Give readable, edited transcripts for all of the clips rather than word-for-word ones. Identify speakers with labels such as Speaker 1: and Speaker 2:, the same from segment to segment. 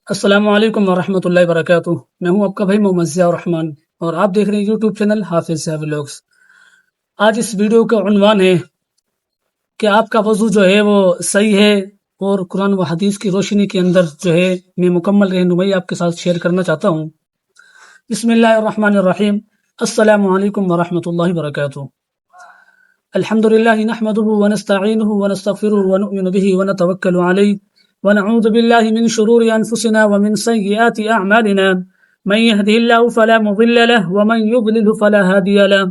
Speaker 1: السلام علیکم ورحمۃ اللہ وبرکاتہ۔ میں ہوں آپ کا بھائی محمد ضیاء الرحمن اور آپ دیکھ رہے ہیں یوٹیوب چینل حافظ ضیاء ولاگس۔ آج اس ویڈیو کا عنوان ہے کہ آپ کا وضو جو ہے وہ صحیح ہے، اور قرآن و حدیث کی روشنی کے اندر جو ہے میں مکمل رہنمائی آپ کے ساتھ شیئر کرنا چاہتا ہوں۔ بسم اللہ الرحمن الرحیم۔ السلام علیکم ورحمۃ اللہ وبرکاتہ۔ الحمد للہ نحمده ونستعینه ونستغفره ونؤمن به ونتوکل علیہ ونعوذ بالله من شرور أنفسنا ومن سيئات أعمالنا، من يهده الله فلا مضل له ومن يضلل فلا هادي له،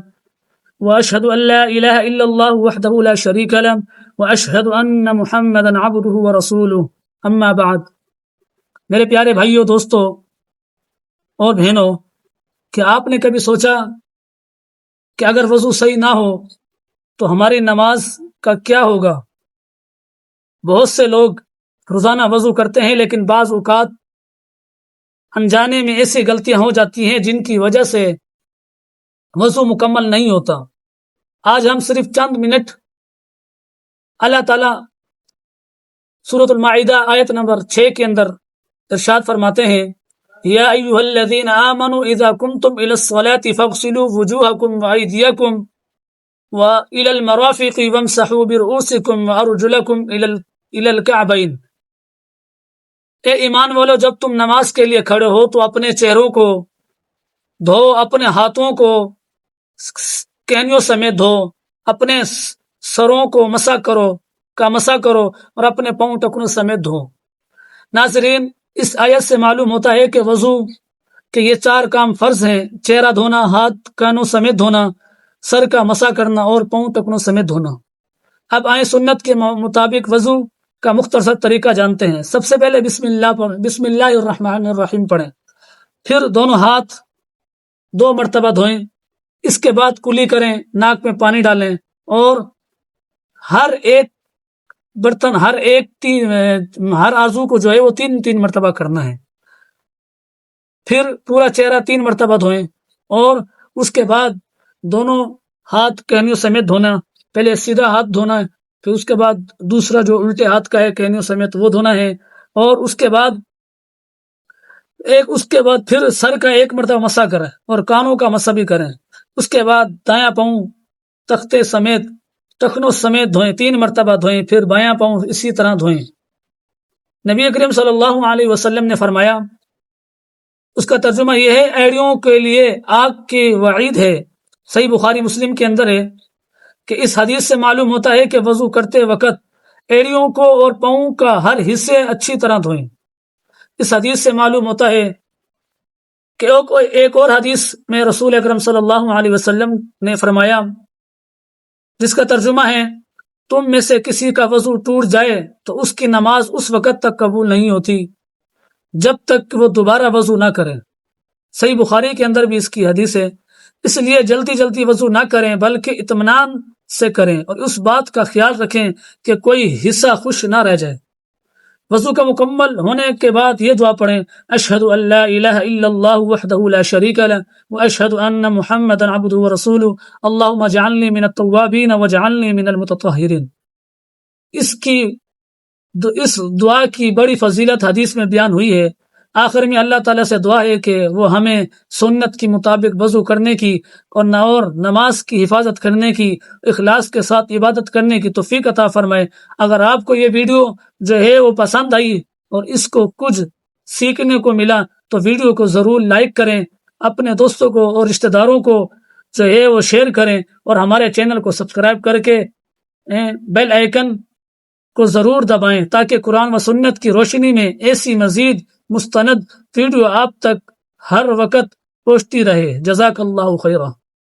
Speaker 1: وأشهد أن لا إله إلا الله وحده لا شريك له، وأشهد أن محمدا عبده ورسوله، أما بعد۔ میرے پیارے بھائیوں، دوستوں اور بہنوں، کہ آپ نے کبھی سوچا کہ اگر وضو صحیح نہ ہو تو ہماری نماز کا کیا ہوگا؟ بہت سے لوگ روزانہ وضو کرتے ہیں، لیکن بعض اوقات انجانے میں ایسی غلطیاں ہو جاتی ہیں جن کی وجہ سے وضو مکمل نہیں ہوتا۔ آج ہم صرف چند منٹ اللہ تعالیٰ سورۃ المائدہ آیت نمبر 6 کے اندر ارشاد فرماتے ہیں، یا ایھا الذین آمنوا اذا قمتم الی الصلاۃ فاغسلوا وجوہکم وایدیکم والی المرافق وامسحوا برؤوسکم وارجلکم الی الکعبین۔ اے ایمان والو، جب تم نماز کے لیے کھڑے ہو تو اپنے چہروں کو دھو، اپنے ہاتھوں کو کہنیوں سمیت دھو، اپنے سروں کو مسح کرو اور اپنے پاؤں ٹخنوں سمیت دھو۔ ناظرین، اس آیت سے معلوم ہوتا ہے کہ وضو کے یہ 4 کام فرض ہیں: چہرہ دھونا، ہاتھ کانوں سمیت دھونا، سر کا مسح کرنا اور پاؤں ٹخنوں سمیت دھونا۔ اب آئیں سنت کے مطابق وضو کا مختصر طریقہ جانتے ہیں۔ سب سے پہلے بسم اللہ الرحمن الرحیم پڑھیں، پھر دونوں ہاتھ 2 مرتبہ دھوئیں، اس کے بعد کلی کریں، ناک میں پانی ڈالیں اور ہر ایک برتن ہر عضو کو جو ہے وہ 3 مرتبہ کرنا ہے۔ پھر پورا چہرہ 3 مرتبہ دھوئیں اور اس کے بعد دونوں ہاتھ کہنیوں سمیت دھونا۔ پہلے سیدھا ہاتھ دھونا ہے، پھر اس کے بعد دوسرا جو الٹے ہاتھ کا ہے کہنیوں سمیت وہ دھونا ہے، اور اس کے بعد پھر سر کا 1 مرتبہ مسح کریں اور کانوں کا مسح بھی کریں۔ اس کے بعد دایاں پاؤں ٹخنوں سمیت دھوئیں، 3 مرتبہ دھوئیں، پھر بایاں پاؤں اسی طرح دھوئیں۔ نبی کریم صلی اللہ علیہ وسلم نے فرمایا، اس کا ترجمہ یہ ہے، ایڑیوں کے لیے آگ کی وعید ہے۔ صحیح بخاری مسلم کے اندر ہے کہ اس حدیث سے معلوم ہوتا ہے کہ وضو کرتے وقت ایڑیوں کو اور پاؤں کا ہر حصے اچھی طرح دھوئیں۔ اس حدیث سے معلوم ہوتا ہے کہ ایک اور حدیث میں رسول اکرم صلی اللہ علیہ وسلم نے فرمایا، جس کا ترجمہ ہے، تم میں سے کسی کا وضو ٹوٹ جائے تو اس کی نماز اس وقت تک قبول نہیں ہوتی جب تک کہ وہ دوبارہ وضو نہ کرے۔ صحیح بخاری کے اندر بھی اس کی حدیث ہے۔ اس لیے جلدی وضو نہ کریں، بلکہ اطمینان سے کریں اور اس بات کا خیال رکھیں کہ کوئی حصہ خشک نہ رہ جائے۔ وضو کا مکمل ہونے کے بعد یہ دعا پڑھیں، اشہد ان لا الہ الا اللہ وحدہ لا شریک لہ واشہد ان محمدا عبدہ ورسولہ اللہم اجعلنی من التوابین واجعلنی من المتطہرین۔ اس دعا کی بڑی فضیلت حدیث میں بیان ہوئی ہے۔ آخر میں اللہ تعالیٰ سے دعا ہے کہ وہ ہمیں سنت کے مطابق وضو کرنے کی اور نماز کی حفاظت کرنے کی، اخلاص کے ساتھ عبادت کرنے کی توفیق عطا فرمائے۔ اگر آپ کو یہ ویڈیو جو ہے وہ پسند آئی اور اس کو کچھ سیکھنے کو ملا تو ویڈیو کو ضرور لائک کریں، اپنے دوستوں کو اور رشتہ داروں کو جو ہے وہ شیئر کریں، اور ہمارے چینل کو سبسکرائب کر کے بیل آئیکن کو ضرور دبائیں تاکہ قرآن و سنت کی روشنی میں ایسی مزید مستند ویڈیو آپ تک ہر وقت پہنچتی رہے۔ جزاک اللہ خیرہ۔